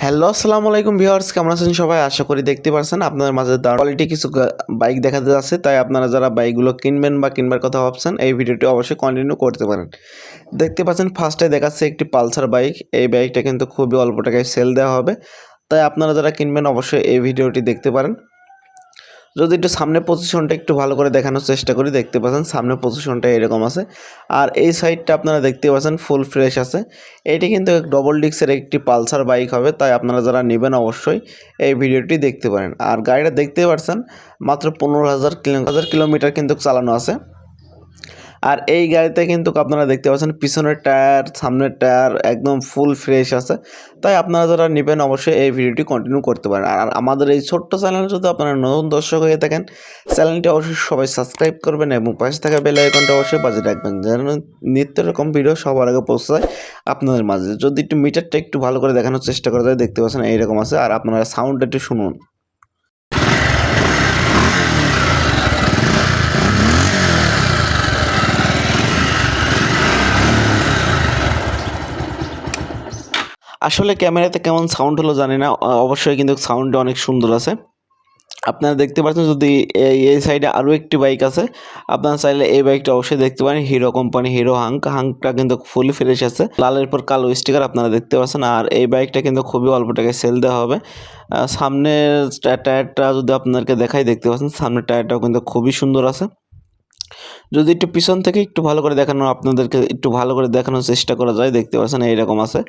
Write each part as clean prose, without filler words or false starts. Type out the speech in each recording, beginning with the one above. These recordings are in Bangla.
হ্যালো, আসসালামু আলাইকুম ভিউয়ার্স, কেমন আছেন সবাই? আশা করি দেখতে পারছেন আপনাদের মাঝে দারুণ কোয়ালিটি কিছু বাইক দেখাতে যাচ্ছে। তাই আপনারা যারা বাইকগুলো কিনবেন বা কিনবার কথা ভাবছেন, এই ভিডিওটি অবশ্যই কন্টিনিউ করতে পারেন। দেখতে পাচ্ছেন ফার্স্টে দেখাচ্ছে একটি পালসার বাইক। এই বাইকটা কিন্তু খুবই অল্প টাকায় সেল দেওয়া হবে। তাই আপনারা যারা কিনবেন অবশ্যই এই ভিডিওটি দেখতে পারেন। যদি একটু সামনের পজিশনটা একটু ভালো করে দেখানোর চেষ্টা করি, দেখতে পাচ্ছেন সামনের পজিশনটা এরকম আছে। আর এই সাইডটা আপনারা দেখতে পাচ্ছেন ফুল ফ্রেশ আছে। এটি কিন্তু ডবল ডিস্কের একটি পালসার বাইক হবে, তাই আপনারা যারা নেবেন অবশ্যই এই ভিডিওটি দেখতে পারেন। আর গাড়িটা দেখতে পাচ্ছেন মাত্র 15,000 কিলোমিটার কিন্তু চালানো আছে। আর এই গাড়িতে কিন্তু আপনারা দেখতে পাচ্ছেন পিছনের টায়ার, সামনের টায়ার একদম ফুল ফ্রেশ আছে। তাই আপনারা যারা নেবেন অবশ্যই এই ভিডিওটি কন্টিনিউ করতে পারেন। আর আমাদের এই ছোট্ট চ্যানেলে যদি আপনারা নতুন দর্শক হয়ে থাকেন, চ্যানেলটি অবশ্যই সবাই সাবস্ক্রাইব করবেন এবং পাশে থাকা বেল আইকনটা অবশ্যই বাজিয়ে রাখবেন, যেন নিত্য রকম ভিডিও সবার আগে পৌঁছায় আপনাদের মাঝে। যদি একটু মিটারটা একটু ভালো করে দেখানোর চেষ্টা করা যায়, দেখতে পাচ্ছেন এইরকম আছে। আর আপনারা সাউন্ডটা একটু শুনুন। আসলে ক্যামেরাতে কেমন সাউন্ড হলো জানি না, অবশ্যই কিন্তু সাউন্ডটা অনেক সুন্দর আছে। আপনারা দেখতে পাচ্ছেন যদি এই সাইডে আরও একটি বাইক আছে, আপনারা চাইলে এই বাইকটা অবশ্যই দেখতে পারেন। হিরো কোম্পানি হিরো হাঙ্কটা কিন্তু ফুলি ফ্রেশ আছে, লালের পর কালো স্টিকার আপনারা দেখতে পাচ্ছেন। আর এই বাইকটা কিন্তু খুবই অল্প টাকায় সেল দেওয়া হবে। সামনের টায়ারটা যদি আপনাদেরকে দেখাই, দেখতে পাচ্ছেন সামনের টায়ারটাও কিন্তু খুবই সুন্দর আছে। যদি একটু পিছন থেকে একটু ভালো করে আপনাদেরকে একটু ভালো করে দেখানোর চেষ্টা করা যায়, দেখতে পাচ্ছেন এইরকম আছে।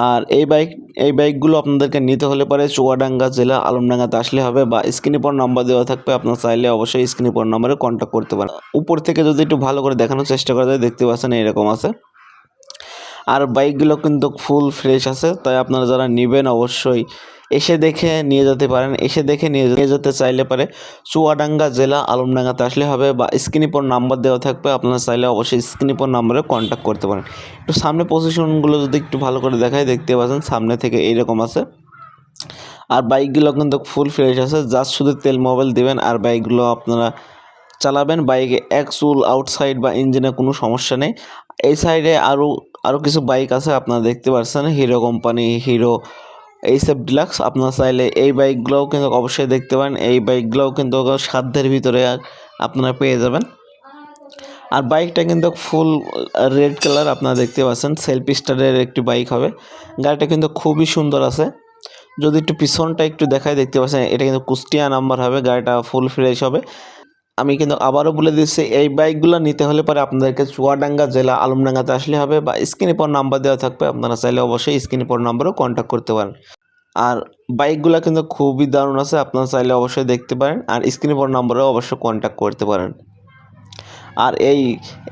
আর এই বাইকগুলো আপনাদেরকে নিতে হলে পরে চুয়াডাঙ্গা জেলা আলমডাঙ্গাতে আসলে হবে, বা স্ক্রিনে পর নাম্বার দেওয়া থাকবে, আপনার চাইলে অবশ্যই স্ক্রিনে পর নাম্বারে কন্ট্যাক্ট করতে পারেন। উপর থেকে যদি একটু ভালো করে দেখানোর চেষ্টা করা যায়, দেখতে পাচ্ছেন এইরকম আছে। আর বাইকগুলো কিন্তু ফুল ফ্রেশ আছে, তাই আপনারা যারা নেবেন অবশ্যই এসে দেখে নিয়ে যেতে পারেন। এসে দেখে নিয়ে যেতে চাইলে পারে চুয়াডাঙ্গা জেলা আলমডাঙ্গাতে আসলে হবে, বা স্ক্রিনে পর নাম্বার দেওয়া থাকবে, আপনারা চাইলে অবশ্যই স্ক্রিনে পর নাম্বারে কন্ট্যাক্ট করতে পারেন। একটু সামনে পজিশনগুলো যদি একটু ভালো করে দেখায়, দেখতে পাচ্ছেন সামনে থেকে এইরকম আছে। আর বাইকগুলো কিন্তু ফুল ফ্রেশ আছে, জাস্ট শুধু তেল মোবাইল দিবেন আর বাইকগুলো আপনারা চালাবেন। বাইকে এক চুল আউটসাইড বা ইঞ্জিনে কোনো সমস্যা নেই। এই সাইডে আরও কিছু বাইক আছে, আপনারা দেখতে পাচ্ছেন hero company hero HF deluxe. আপনারা চাইলে এই বাইকগুলোও কিন্তু অবশ্যই দেখতে পারেন। এই বাইকগুলোও কিন্তু সাধ্যের ভিতরে আপনারা পেয়ে যাবেন। আর বাইকটা কিন্তু ফুল রেড কালার আপনারা দেখতে পাচ্ছেন, সেলফ স্টার্টের একটি বাইক হবে। গাড়িটা কিন্তু খুবই সুন্দর আছে। যদি একটু পিছনটা একটু দেখায়, দেখতে পাচ্ছেন এটা কিন্তু কুষ্টিয়া নাম্বার হবে, গাড়িটা ফুল ফ্রেশ হবে। আমি কিন্তু আবারও বলে দিচ্ছি, এই বাইকগুলো নিতে হলে পরে আপনাদেরকে চুয়াডাঙ্গা জেলা আলমডাঙ্গাতে আসলে হবে, বা স্ক্রিনে পর নাম্বার দেওয়া থাকবে, আপনারা চাইলে অবশ্যই স্ক্রিনে পর নাম্বারেও কন্ট্যাক্ট করতে পারেন। আর বাইকগুলো কিন্তু খুবই দারুণ আছে, আপনারা চাইলে অবশ্যই দেখতে পারেন আর স্ক্রিনে পর নাম্বারেও অবশ্যই কন্ট্যাক্ট করতে পারেন। আর এই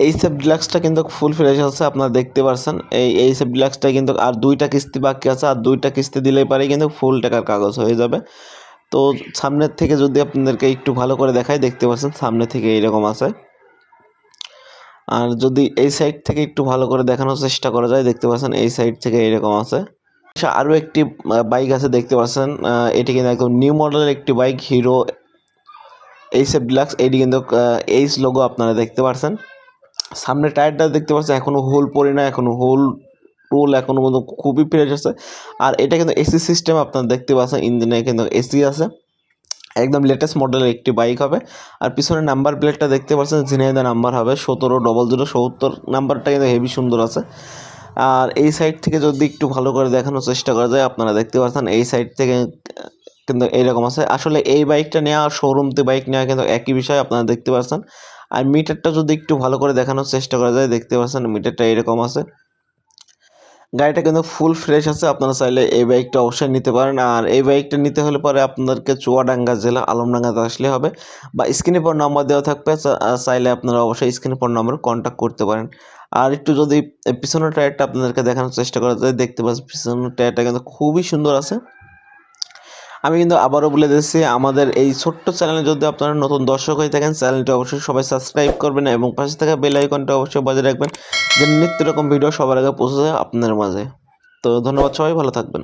এইচএফ ডিলাক্সটা কিন্তু ফুল ফ্রেশ আছে, আপনারা দেখতে পাচ্ছেন। এই এইচএফ ডিলাক্সটা কিন্তু আর 2টা কিস্তি বাকি আছে, আর 2টা কিস্তি দিলেই পারে কিন্তু ফুল টাকার কাগজ হয়ে যাবে। তো সামনের থেকে যদি আপনাদেরকে একটু ভালো করে দেখাই, দেখতে পাচ্ছেন সামনে থেকে এইরকম আছে। আর যদি এই সাইড থেকে একটু ভালো করে দেখানোর চেষ্টা করা যায়, দেখতে পাচ্ছেন এই সাইড থেকে এইরকম আছে। আরও একটি বাইক আছে, দেখতে পাচ্ছেন এটি কিন্তু একদম নিউ মডেলের একটি বাইক, হিরো এইচএফ ডিলাক্স। এটি কিন্তু এইচ লোগো আপনারা দেখতে পাচ্ছেন। সামনে টায়ারটা দেখতে পাচ্ছেন এখনও হোল পড়ে না, এখনও হোল টোল এখনও পর্যন্ত খুবই ফ্রেশ আছে। আর এটা কিন্তু এসি সিস্টেম আপনারা দেখতে পাচ্ছেন, ইঞ্জিনে কিন্তু এসি আছে। একদম লেটেস্ট মডেলের একটি বাইক হবে। আর পিছনে নাম্বার প্লেটটা দেখতে পাচ্ছেন ঝিনাইদহ নাম্বার হবে, 170070 নাম্বারটা কিন্তু হেভি সুন্দর আছে। আর এই সাইড থেকে যদি একটু ভালো করে দেখানোর চেষ্টা করা যায়, আপনারা দেখতে পাচ্ছেন এই সাইড থেকে কিন্তু এইরকম আছে। আসলে এই বাইকটা নেওয়া আর শোরুমতে বাইক নেওয়া কিন্তু একই বিষয়, আপনারা দেখতে পাচ্ছেন। আর মিটারটা যদি একটু ভালো করে দেখানোর চেষ্টা করা যায়, দেখতে পাচ্ছেন মিটারটা এরকম আছে। গাড়িটা কিন্তু ফুল ফ্রেশ আছে, আপনারা চাইলে এই বাইকটা অবশ্যই নিতে পারেন। আর এই বাইকটা নিতে হলে পরে আপনাদেরকে চুয়াডাঙ্গা জেলা আলমডাঙ্গাতে আসলে হবে, বা স্ক্রিনে পর নাম্বার দেওয়া থাকবে, চাইলে আপনারা অবশ্যই স্ক্রিনে পর নাম্বারে কন্ট্যাক্ট করতে পারেন। আর একটু যদি পিছনের টায়ারটা আপনাদেরকে দেখানোর চেষ্টা করা যায়, দেখতে পাচ্ছেন পিছনের টায়ারটা কিন্তু খুবই সুন্দর আছে। আমি কিন্তু আবারও বলে দিচ্ছি, আমাদের এই ছোট্ট চ্যানেলে যদি আপনারা নতুন দর্শক হয়ে থাকেন, চ্যানেলটি অবশ্যই সবাই সাবস্ক্রাইব করবেন এবং পাশে থাকা বেল আইকনটা অবশ্যই বাজিয়ে রাখবেন, যেন নিত্য রকম ভিডিও সবার আগে পৌঁছে যায় আপনার মাঝে। তো ধন্যবাদ, সবাই ভালো থাকবেন।